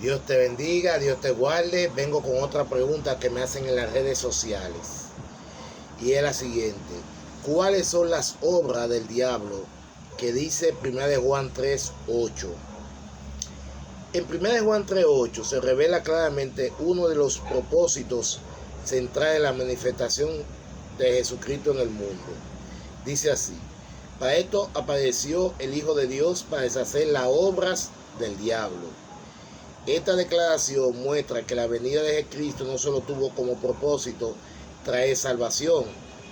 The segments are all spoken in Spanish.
Dios te bendiga, Dios te guarde. Vengo con otra pregunta que me hacen en las redes sociales. Y es la siguiente. ¿Cuáles son las obras del diablo que dice 1 de Juan 3:8? En 1 de Juan 3:8 se revela claramente uno de los propósitos centrales de la manifestación de Jesucristo en el mundo. Dice así: para esto apareció el Hijo de Dios para deshacer las obras del diablo. Esta declaración muestra que la venida de Cristo no solo tuvo como propósito traer salvación,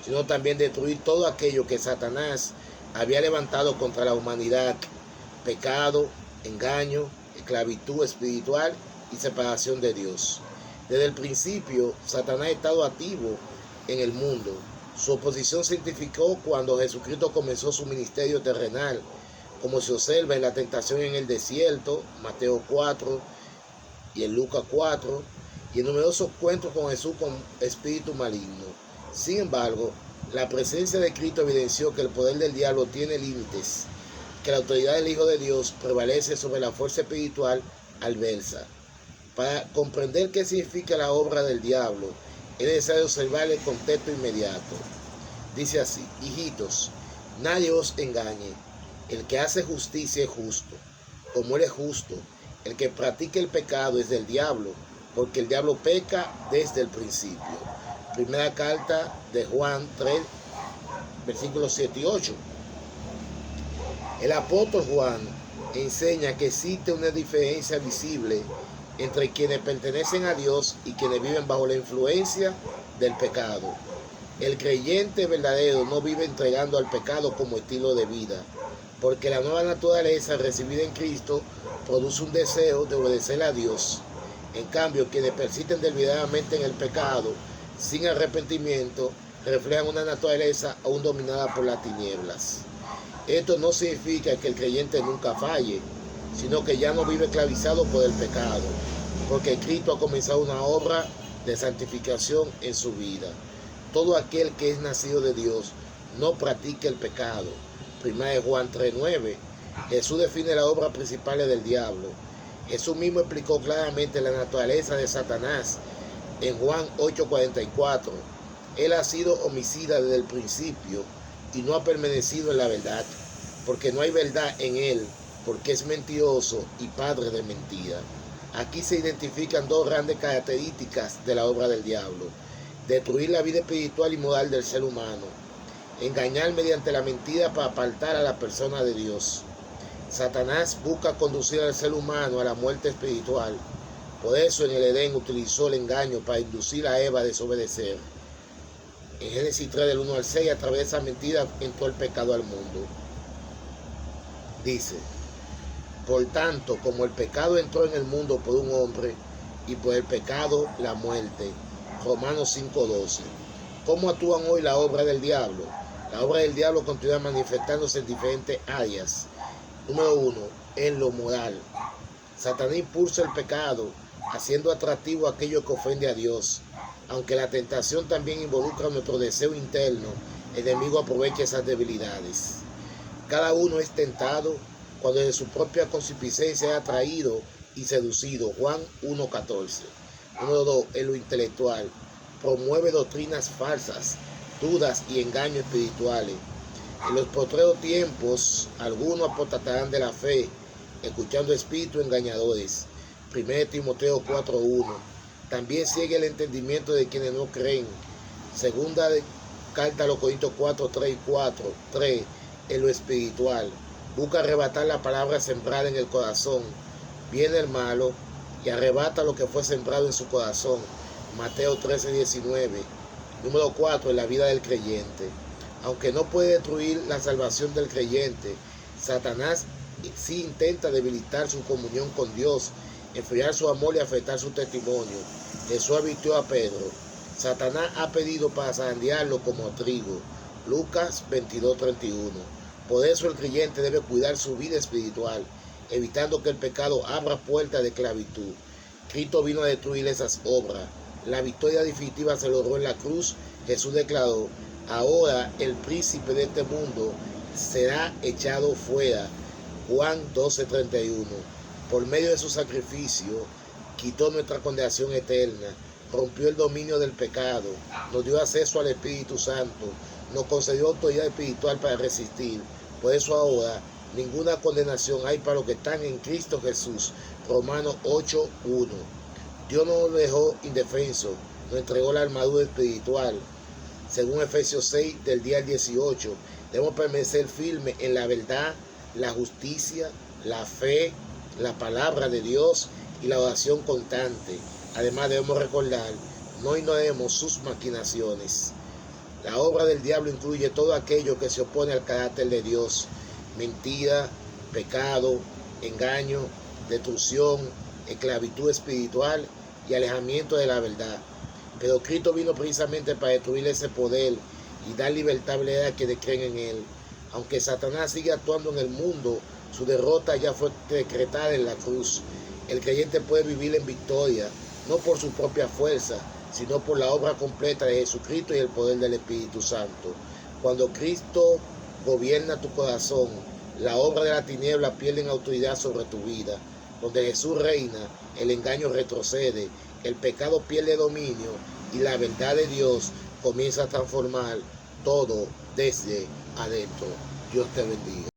sino también destruir todo aquello que Satanás había levantado contra la humanidad: pecado, engaño, esclavitud espiritual y separación de Dios. Desde el principio, Satanás ha estado activo en el mundo. Su oposición se identificó cuando Jesucristo comenzó su ministerio terrenal, como se observa en la tentación en el desierto, Mateo 4 y en Lucas 4, y en numerosos encuentros con Jesús con espíritu maligno. Sin embargo, la presencia de Cristo evidenció que el poder del diablo tiene límites, que la autoridad del Hijo de Dios prevalece sobre la fuerza espiritual adversa. Para comprender qué significa la obra del diablo, es necesario observar el contexto inmediato. Dice así: hijitos, nadie os engañe. El que hace justicia es justo, como él es justo. El que practica el pecado es del diablo, porque el diablo peca desde el principio. Primera carta de Juan 3, versículos 7 y 8. El apóstol Juan enseña que existe una diferencia visible entre quienes pertenecen a Dios y quienes viven bajo la influencia del pecado. El creyente verdadero no vive entregando al pecado como estilo de vida, porque la nueva naturaleza recibida en Cristo produce un deseo de obedecer a Dios. En cambio, quienes persisten deliberadamente en el pecado sin arrepentimiento reflejan una naturaleza aún dominada por las tinieblas. Esto no significa que el creyente nunca falle, sino que ya no vive esclavizado por el pecado, porque Cristo ha comenzado una obra de santificación en su vida. Todo aquel que es nacido de Dios no practica el pecado. 1 de Juan 3:9. Jesús define la obra principal del diablo. Jesús mismo explicó claramente la naturaleza de Satanás en Juan 8:44. Él ha sido homicida desde el principio y no ha permanecido en la verdad, porque no hay verdad en él, porque es mentiroso y padre de mentira. Aquí se identifican dos grandes características de la obra del diablo: destruir la vida espiritual y moral del ser humano, engañar mediante la mentira para apartar a la persona de Dios. Satanás busca conducir al ser humano a la muerte espiritual. Por eso en el Edén utilizó el engaño para inducir a Eva a desobedecer. En Génesis 3 del 1 al 6, a través de esa mentira entró el pecado al mundo. Dice: por tanto, como el pecado entró en el mundo por un hombre, y por el pecado la muerte. Romanos 5:12. ¿Cómo actúan hoy la obra del diablo? La obra del diablo continúa manifestándose en diferentes áreas. Número 1, en lo moral. Satanás impulsa el pecado, haciendo atractivo aquello que ofende a Dios. Aunque la tentación también involucra nuestro deseo interno, el enemigo aprovecha esas debilidades. Cada uno es tentado cuando de su propia concupiscencia es atraído y seducido. Juan 1:14. Número 2, en lo intelectual. Promueve doctrinas falsas, dudas y engaños espirituales. En los postreros tiempos, algunos apostatarán de la fe, escuchando espíritus engañadores. 1 Timoteo 4:1. También sigue el entendimiento de quienes no creen. Segunda carta a los Corintios 4:3 y 4:3. En lo espiritual. Busca arrebatar la palabra sembrada en el corazón. Viene el malo y arrebata lo que fue sembrado en su corazón. Mateo 13:19. Número 4. En la vida del creyente. Aunque no puede destruir la salvación del creyente, Satanás sí intenta debilitar su comunión con Dios, enfriar su amor y afectar su testimonio. Jesús advirtió a Pedro: Satanás ha pedido para zarandearlo como trigo. Lucas 22:31. Por eso el creyente debe cuidar su vida espiritual, evitando que el pecado abra puertas de esclavitud. Cristo vino a destruir esas obras. La victoria definitiva se logró en la cruz. Jesús declaró: ahora el príncipe de este mundo será echado fuera. Juan 12:31. Por medio de su sacrificio, quitó nuestra condenación eterna, rompió el dominio del pecado, nos dio acceso al Espíritu Santo, nos concedió autoridad espiritual para resistir. Por eso ahora ninguna condenación hay para los que están en Cristo Jesús. Romanos 8:1. Dios no nos dejó indefensos, nos entregó la armadura espiritual. Según Efesios 6, del día al 18, debemos permanecer firmes en la verdad, la justicia, la fe, la palabra de Dios y la oración constante. Además debemos recordar, no ignoremos sus maquinaciones. La obra del diablo incluye todo aquello que se opone al carácter de Dios: mentira, pecado, engaño, destrucción, esclavitud espiritual y alejamiento de la verdad. Pero Cristo vino precisamente para destruir ese poder y dar libertad a quienes creen en Él. Aunque Satanás sigue actuando en el mundo, su derrota ya fue decretada en la cruz. El creyente puede vivir en victoria, no por su propia fuerza, sino por la obra completa de Jesucristo y el poder del Espíritu Santo. Cuando Cristo gobierna tu corazón, la obra de la tiniebla pierde autoridad sobre tu vida. Donde Jesús reina, el engaño retrocede, el pecado pierde dominio y la verdad de Dios comienza a transformar todo desde adentro. Dios te bendiga.